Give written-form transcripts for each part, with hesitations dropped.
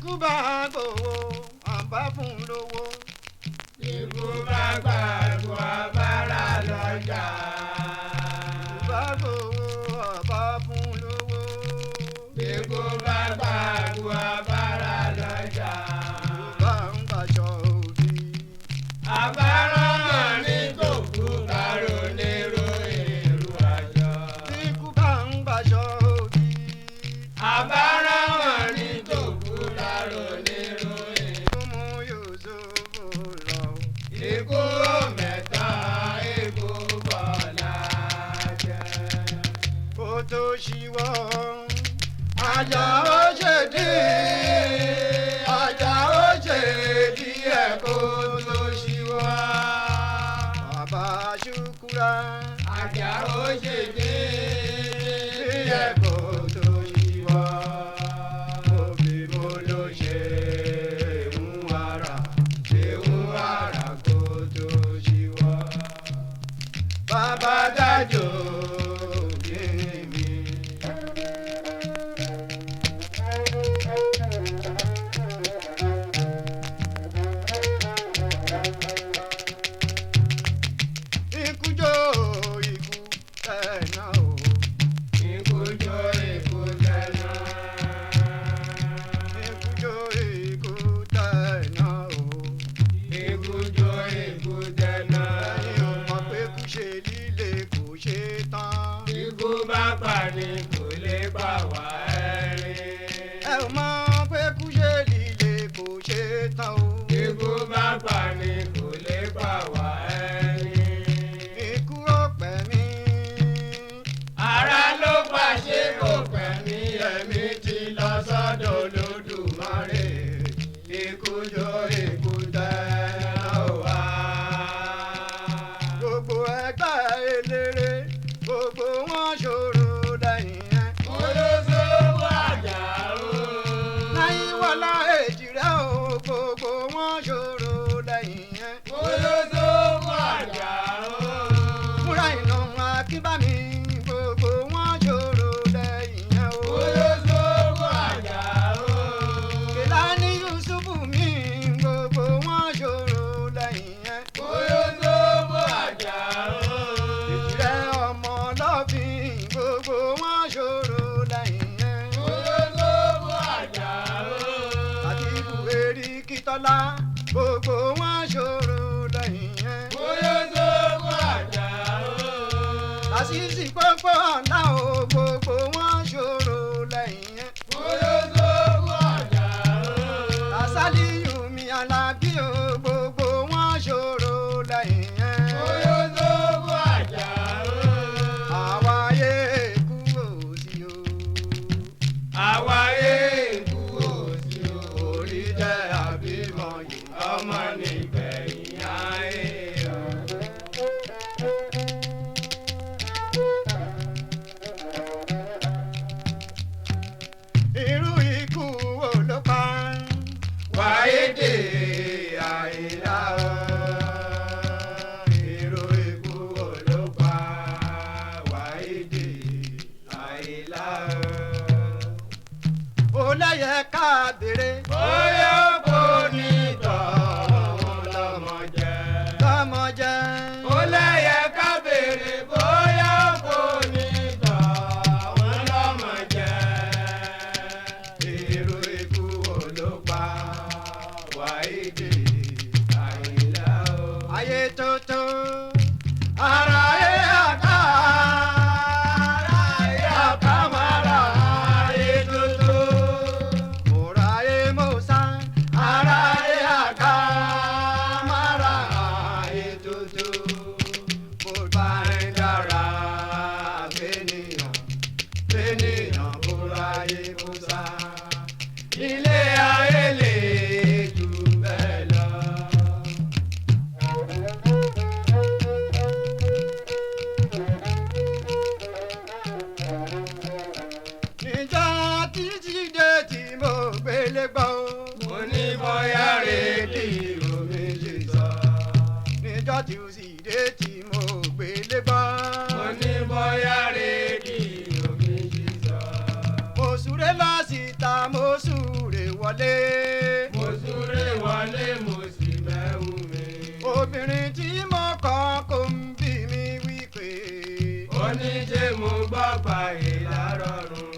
ikú bá gbowó àbá fún lówó. Ikú bá gbàgbọ́ abára lọ́jà. Ikú bá gbowó àbá fún lówó. Ikú bá gbàgbọ́ abára lọ́jà. Bá ń gbàjọ òbí. Abára wọn ní tòkú kárò nírò èrò àjọ. Ikú bá ń gbàjọ òbí. Abára wọn ní tòkú kárò nírò èrò. Mú Yúsúfù lọ. Ikú mẹ́ta ikú bọ̀lá jẹ́. Kó tó ṣíwọ́. Àjàó ṣe díẹ̀. Àjàó ṣe díẹ̀ kó tó ṣíwọ́. Bàbá Ṣúkúrà. Àjàó ṣe díẹ̀ kó tó ṣíwọ́. Òbí mo ló ṣe ń wàrà kó tó ṣíwọ́. Bàbá dájò bí mi. Ikú jó ikú tẹ̀nà o. ikú jó ikú tẹ̀nà. Ikú jó ikú tẹ̀nà o. Ikú jó ikú tẹ̀nà. Ẹ̀yin ò mọ̀ pé kú ṣe líle kò ṣe tán. Ikú bá pàdé kò lè pa wá ẹ̀rín. Ẹ ò mọ̀ pé kú ṣe líle kò ṣe tán o. Ikú bá pàdé kò lè pa wá ẹ̀rín. Ikú ó pẹ̀ mí. Ara ló pàṣẹ kò pẹ̀ mí, ẹ̀mí ti lọ sọ́dọ̀ Olódùmarè. Ikú jó ikú tẹ̀nà wá. Gbogbo ẹgbẹ́ eléré gbogbo wọn ṣòro lẹ́yìn ẹ̀. Olóṣòwò Àjàó. Láyíwọlá Èjìrẹ́ o gbogbo wọn ṣòro lẹ́yìn ẹ̀. Olóṣòwò Àjàó. Múra iná Akínbámi gbogbo wọn ṣòro lẹ́yìn ẹ̀ o. Olóṣòwò Àjàó. Kèlání Yúsúfù mi gbogbo wọn ṣòro lẹ́yìn ẹ̀. Olóṣòwò Àjàó. Èjìrẹ́ ọmọ lọ́fìn gbogbo wọn ṣòro lẹ́yìn ẹ̀. Olóṣòwò Àjàó. Àti Bùhérí Kítọ́lá gbogbo wọn ṣòro lẹ́yìn ẹ̀. Olóṣòwò Àjàó. Lásìsì gbogbo ọ̀la o gbogbo wọn ṣòro lẹ́yìn ẹ̀. Olóṣòwò Àjàó. Lásálíyù mi Alábí o gbogbo wọn ṣòro lẹ́yìn ẹ̀. Olóṣòwò Àjàó. Àwa ayé kú òsì o. Àwa èkú òsì Orí jẹ́ àbímọ yìí ọmọ nígbẹ̀yìn ayé. irú ikú wo ló pa? Wáyédè Àyìnlá o. Irú ikú wo ló pa? Wáyédè Àyìnlá o. Ó lẹ́yẹ ká béèrè. bóyá kò ní tọ̀hún lọ́mọ jẹ́. Tọ́mọ jẹ́. Ó lẹ́yẹ ká béèrè bóyá kò ní tọ̀hún lọ́mọ jẹ́. Irú ikú wo ló pa? Wáyédè Àyìnlá o. Ayé tó tó. Ara ẹ̀ àká. Ara ẹ̀ àká máa ra ayé tó tó. Mo ra ayé mo sá. Ara ẹ̀ àká máa ra ayé tó tó. Mo bá ń dára fẹ́nìyàn. Fẹ́nìyàn mo ra ayé mo sá. Ilé ayé lè jù bẹ́ẹ̀ lọ. Níjọ́ títí dé tí mo gbélé gbọ́. Mo ní bóyá rédíò mi ṣe sọ. Níjọ́ tí ó sì dé tí mo gbélé gbọ́. Mo ní bóyá rédíò mi ṣe sọ. mo súré lọ síta mo súré wọlé. mo súré wọlé mo sì mẹ́wù mi. obìnrin tí mo kọ́ kò ń bí mi wípé. oníṣẹ́ mo gbọ́ pààyè lárọ̀rùn.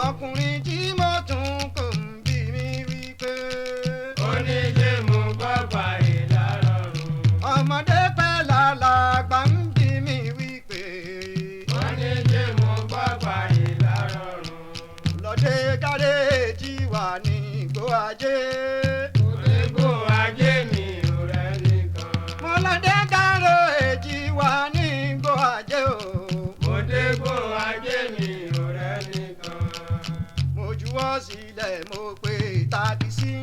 ọkùnrin tí mo tún kò ń bí mi wípé. oníṣẹ́ mo gbọ́ pààyè lárọ̀rùn. ọmọdé pẹ́ lálàgbà ń bí mi wípé. oníṣẹ́ mo gbọ́ pààyè lárọ̀rùn. lọ́dẹ gáréèjì wà ní Ìgbò Ajé. Ìgbò Ajé mi ò rẹ́ nìkan. mo lọ́dẹ gáréèjì wà ní Ìgbò Ajé o. Ìgbò Ajé mi ò rẹ́ nìkan. mo juwọ́ sílẹ̀ mo pe takisí.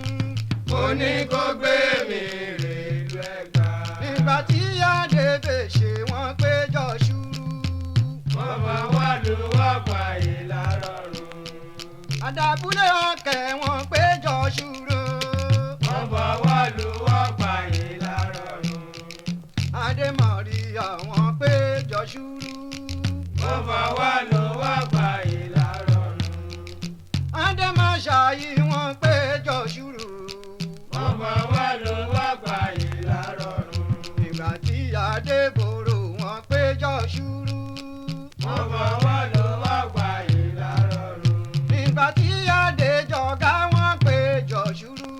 mo ní kó gbé mi rè ìlú Ẹ̀gbá. nígbà tí Adébẹ̀ ṣe wọ́n péjọ ṣúrú. wọ́n bá wà ló wà pààyè lárọ̀rùn. àdàbúlé ọ̀kẹ́ wọ́n péjọ ṣúrú. wọ́n bá wà ló wà pààyè lárọ̀rùn. Adémọ̀rí àwọn péjọ ṣúrú. wọ́n bá wà ló wà pààyè lárọ̀rùn. Adémọ̀ṣáyí wọ́n péjọ ṣúrú. wọ́n bá wà ló wà pààyè lárọ̀rùn. nígbà tí Adébòrò wọ́n péjọ ṣúrú. wọ́n bá wà ló wà pààyè lárọ̀rùn. nígbà tí Adéjọgá wọ́n péjọ ṣúrú.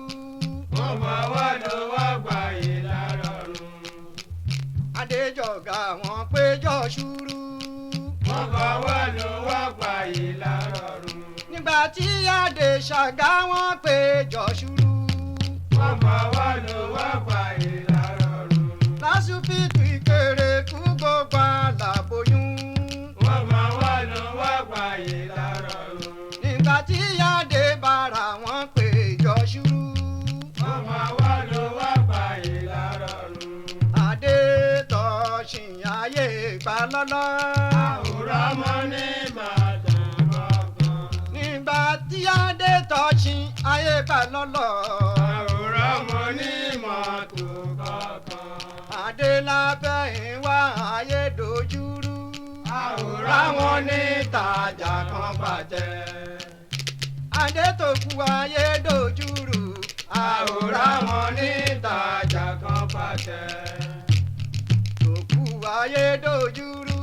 wọ́n bá wà ló wà pààyè lárọ̀rùn. Adéjọgá wọ́n péjọ ṣúrú. wọ́n bá wà ló wà pààyè lárọ̀rùn. nígbà tí Adéṣàgá wọ́n péjọ ṣúrú. wọ́n bá wà ló wà pààyè lárọ̀rùn. lásùfìtù ìkéré kú gbogbo àlàbóyún. wọ́n bá wà ló wà pààyè lárọ̀rùn. nígbà tí Adébárà wọ́n péjọ ṣúrú. wọ́n bá wà ló wà pààyè lárọ̀rùn. Adétọ̀sìn ayé gbà lọ́lọ́. àwòrán mọ́ ní Ìbàdàn kankan. nígbà tí Adétọ̀sìn ayé gbà lọ́lọ́. àwòrán mọ́ ní mọ́tò kankan. Adélábẹ́ ìwà ayé dojúrú. àwòrán wọn ní ìtajà kan bàjẹ́. Adétòkú ayé dojúrú. àwòrán wọn ní ìtajà kan bàjẹ́. Tòkú ayé dojúrú.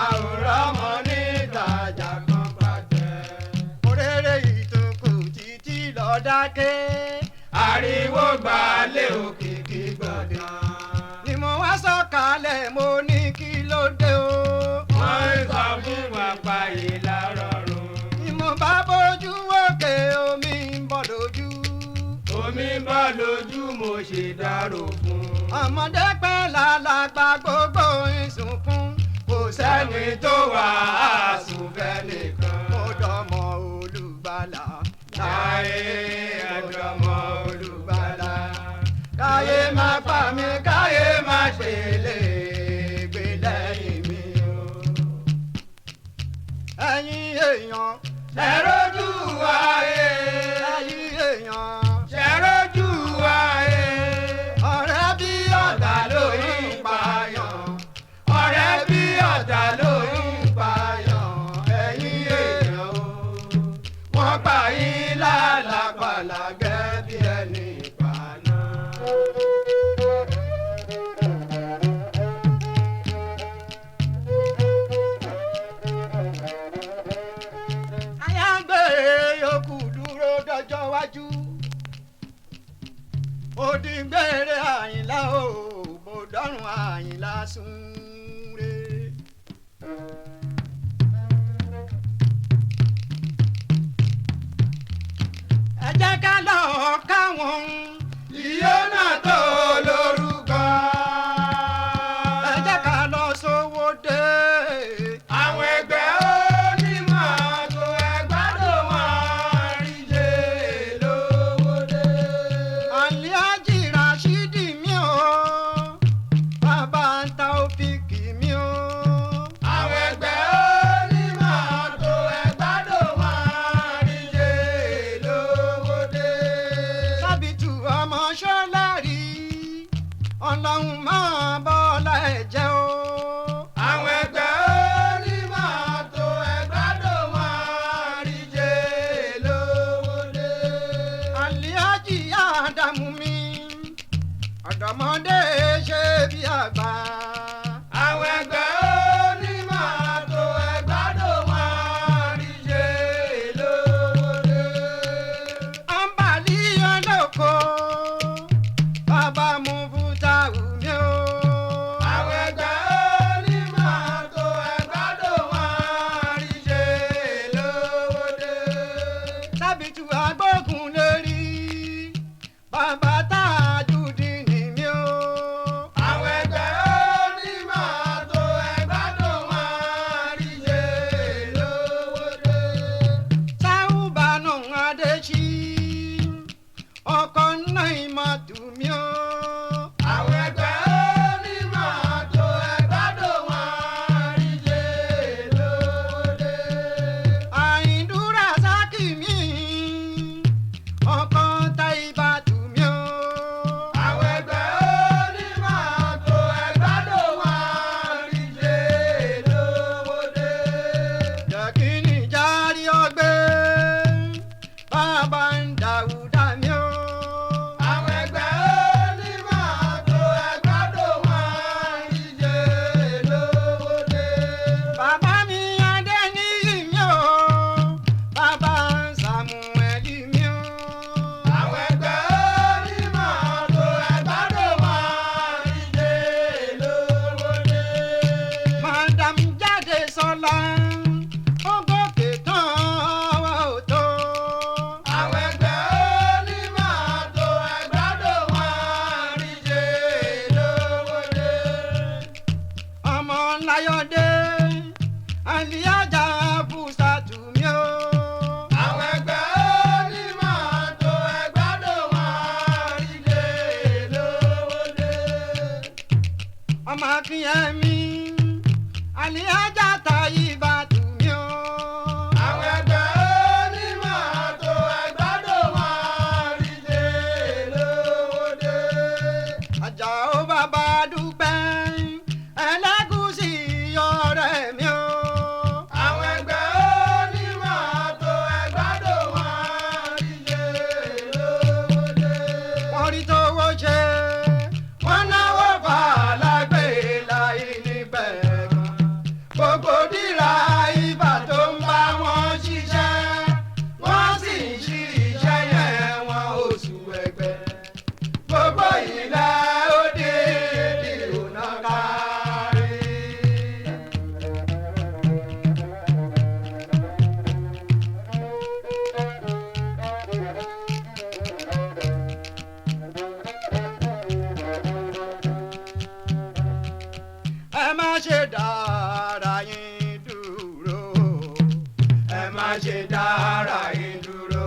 àwòrán wọn ní ìtajà kan bàjẹ́. Òrèrè ìtòkù títí lọ dákẹ́. ariwo gbalẹ̀ òkìkí gbọ̀ngàn. ni mo wá sọ̀kalẹ̀ mo ní kí ló dé o. wọ́n ń sọ fún wa pààyè lárọ̀rùn. ni mo bá bójú òkè omi ń bọ̀ lójú. omi ń bọ́ lójú mo ṣe dárò fún. ọmọdé pẹ́ lálàgbà gbogbo ìsùnkún. kò sẹ́ni tó wà á sùn fẹ́ nìkan. mo dọmọ Olùgbàlà. láyé ẹ̀dọ̀mọ Olùgbàlà. káyé má pa mí káyé má ṣe lè gbé lẹ́yìn mi o. ẹ̀yin èèyàn ṣẹ̀rọ̀jú wáyé. ẹ̀yin èèyàn ṣẹ̀rọ̀jú wáyé. ọ̀rẹ́ bí ọ̀tá ló ń pààyàn. ọ̀rẹ́ bí ọ̀tá ló ń pààyàn. ẹ̀yin èèyàn o wọ́n pa yín lálàpàlà gẹ́gẹ́ bí ẹni ìpàná. àyàngbé yòókù dúró dọjọ́ wájú. òdìgbére Àyìnlá o mo dọ́rùn Àyìnlá súnre. ẹ jẹ́ ká lọ káwọn ìyó náà tó lórúkọ. ẹ jẹ́ ká lọ sówó dé. àwọn ẹgbẹ́ onímọ̀tò ẹgbàdo wọn rí jẹ́ lówó dé. Alhaji Rashidi mi o bàbá Taofiki mi o. àwọn ẹgbẹ́ onímọ̀tò ẹgbàdo wọn rí jẹ́ lówó dé. Sábìtù ọmọdé ṣe bí àgbà. àwọn ẹgbẹ́ onímọ́tò ẹgbàdo wọn rí ṣe lóde. àǹbàlí ọlọ́kọ bàbá mú fúta wùmí o. àwọn ẹgbẹ́ onímọ́tò ẹgbàdo wọn rí ṣe lóde. sábìtú agbógun lérí bàbá Tajudeen ni mí o. àwọn ẹgbẹ́ onímọ́tò ẹgbàdo wọn rí ṣe lóde. sáúbànú adéṣí ọkọ̀ náà ìmọ̀tò mí o. àwọn ẹgbẹ́ onímọ́tò ẹgbàdo wọn rí ṣe lóde. àyìndúrà sákì mí ọkọ̀ Táíbàtù mí o. àwọn ẹgbẹ́ onímọ́tò ẹgbàdo wọn rí ṣe lóde. jẹ́kínní járí ọgbẹ́ bàbá ń Dáúdà mí o. àwọn ẹgbẹ́ onímọ́tò ẹgbàdo wọn rí ṣe lóde. bàbá mi Adéníyì mí o. bàbá Sàmúẹ́lì mí o. àwọn ẹgbẹ́ onímọ́tò ẹgbàdo wọn rí ṣe lóde. Madam Jádesọ́lá ó gòkè tán ọwọ́ ò tó. àwọn ẹgbẹ́ onímọ́tò ẹgbàdo wọn rí ṣe lóde. ọmọ Láyọ̀dé Àlíájà Fúsàtù mí o. àwọn ẹgbẹ́ onímọ́tò ẹgbàdo wọn rí ṣe lóde. ọmọ Akínyẹmí Àlíájà Táíbàtù mí o. àwọn ẹgbẹ́ onímọ́tò ẹgbàdo wọn rí ṣe lóde. Àjàó bàbá Dúpẹ́ Ẹlẹ́gùṣì ọ̀rẹ́ mi o. àwọn ẹgbẹ́ onímọ́tò ẹgbàdo wọn rí ṣe lóde. wọ́n rí tówó ṣe wọ́n náwó fà lágbè láì ní pẹ̀gàn. gbogbo dírà ibà tó ń bá wọn ṣiṣẹ́ wọ́n sì ń ṣí iṣẹ́ yẹn wọn oṣù ẹgbẹ́. gbogbo ilẹ̀ òde ìrònà kárí. ẹ má ṣe dára yín dúró. ẹ má ṣe dára yín dúró.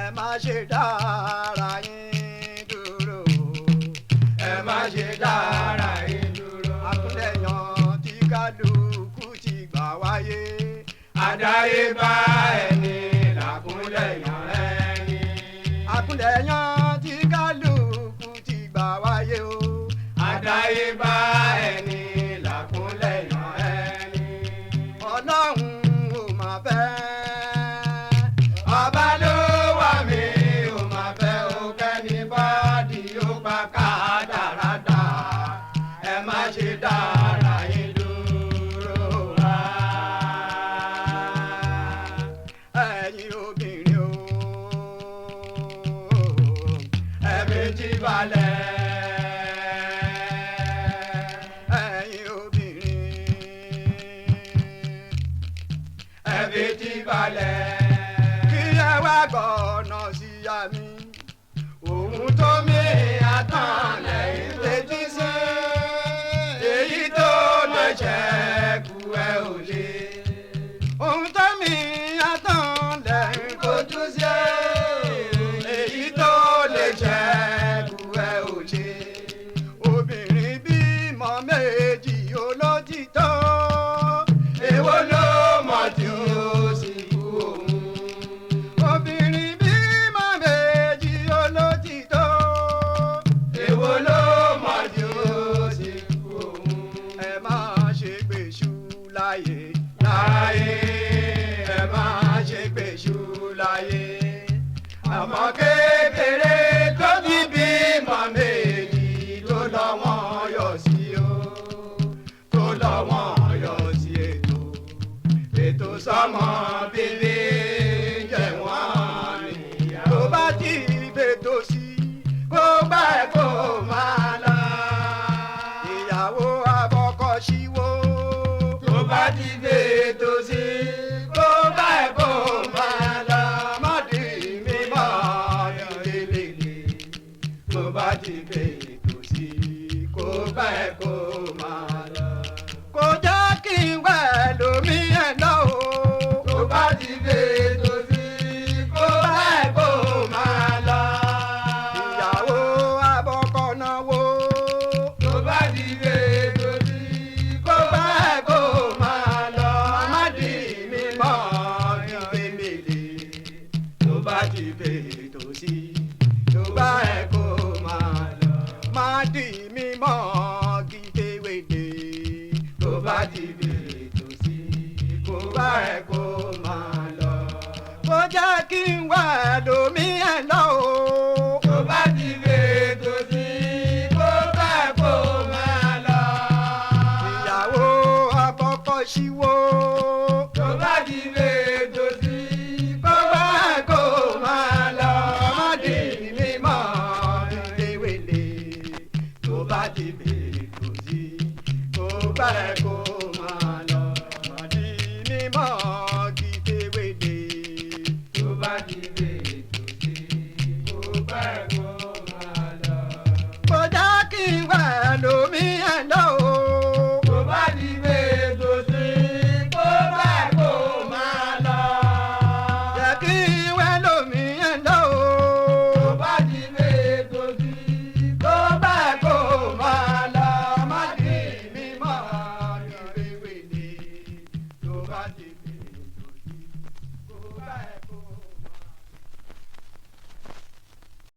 ẹ má ṣe dára yín dúró. ẹ má ṣe dára yín dúró. àkúnlẹ̀yàn tí kálukú ti gbà wáyé. àdáyébá ẹni làkúnlẹ̀yàn ẹni. àkúnlẹ̀yàn tí kálukú ti gbà wáyé o. àdáyébá ẹni làkúnlẹ̀yàn ẹni. ọlọ́run ò mà fẹ́. ọba ló wà mí ò máa fẹ́ o kẹ́ni bọ́ọ̀dì ó pa kádàrádà. ẹ má ṣe dára yín dúró wá. ẹ̀yin obìnrin o. ẹ̀mí ti balẹ̀. ẹ̀yin obìnrin. ẹ̀mí ti balẹ̀. kí ẹ wá gbọ́nà sí àmì. òun tó mí àtàn lẹ́yìn tètè sí. èyí tó lè ṣẹ́kù ẹ ò lè. ohun tó mi àtàn lẹ́yìn kojú sí. èyí tó lè ṣẹ́kù ẹ ò lè. obìnrin bímọ méjì olótìtọ́. èwo ló mọ̀ tí ó sì kú òun bèbè jẹ́ wọ́n níyà. Tó bá ti fètò sí kó gbà kó máa lọ. Ìyàwó àbọ̀kọ̀ ṣíwó. Tó bá ti fètò sí kó gbà kó máa lọ. Mọ́dì mi mọ́ ìdílé. Tó bá ti fètò sí kó gbà kó máa lọ. Kò jẹ́ kí n wẹ̀ lómi ẹ̀ náà o. Tó bá ti fètò sí kó gbà kó máa lọ. Ìyàwó àbọ̀kọ̀ náwó. Tó bá ti fètò sí kó gbà kó máa lọ. Má dì mí mọ́ ìgbémèlè. Tó bá ti fètò.